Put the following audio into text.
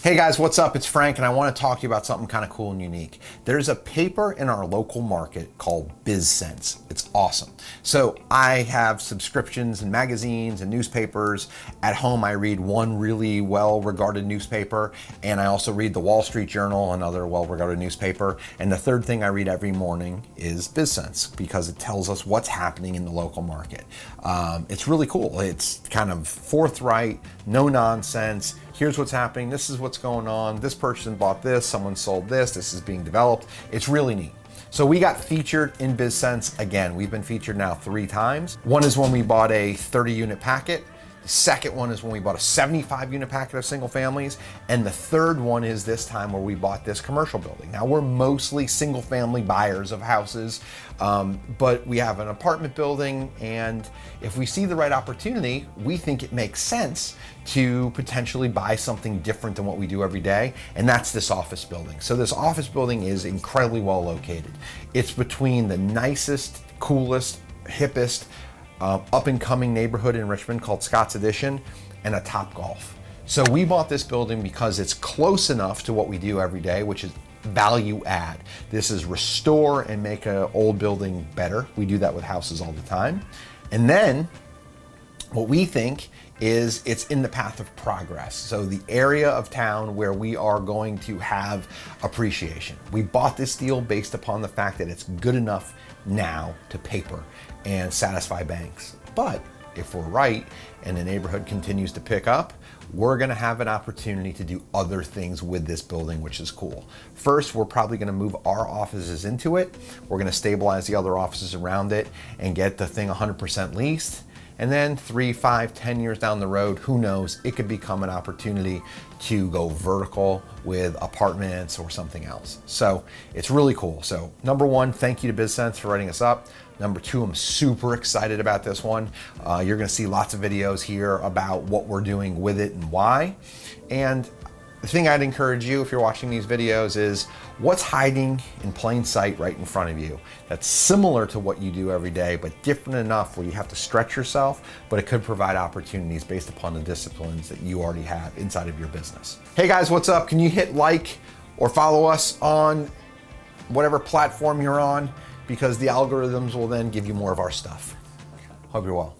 Hey guys, what's up? It's Frank, and I want to talk to you about something kind of cool and unique. There's a paper in our local market called BizSense. It's awesome. So I have subscriptions and magazines and newspapers. At home, I read one really well-regarded newspaper, and I also read the Wall Street Journal, another well-regarded newspaper. And the third thing I read every morning is BizSense because it tells us what's happening in the local market. It's really cool. It's kind of forthright, no nonsense. Here's what's happening, this is what's going on, this person bought this, someone sold this is being developed. It's really neat. So we got featured in BizSense again. We've been featured now 3 times. One is when we bought a 30 unit packet. The second one is when we bought a 75 unit packet of single families. And the third one is this time where we bought this commercial building. Now we're mostly single family buyers of houses, but we have an apartment building, and if we see the right opportunity, we think it makes sense to potentially buy something different than what we do every day, and that's this office building. So this office building is incredibly well located. It's between the nicest, coolest, hippest, up and coming neighborhood in Richmond called Scott's Addition and a Topgolf. So we bought this building because it's close enough to what we do every day, which is value add. This is restore and make an old building better. We do that with houses all the time. And then what we think is it's in the path of progress. So the area of town where we are going to have appreciation. We bought this deal based upon the fact that it's good enough now to paper and satisfy banks. But if we're right and the neighborhood continues to pick up, we're gonna have an opportunity to do other things with this building, which is cool. First, we're probably gonna move our offices into it. We're gonna stabilize the other offices around it and get the thing 100% leased. And then 3, 5, 10 years down the road, who knows, it could become an opportunity to go vertical with apartments or something else. So it's really cool. So number 1, thank you to BizSense for writing us up. Number 2, I'm super excited about this one. You're gonna see lots of videos here about what we're doing with it and why. And the thing I'd encourage you if you're watching these videos is what's hiding in plain sight right in front of you that's similar to what you do every day, but different enough where you have to stretch yourself, but it could provide opportunities based upon the disciplines that you already have inside of your business. Hey guys, what's up? Can you hit like or follow us on whatever platform you're on? Because the algorithms will then give you more of our stuff. Hope you're well.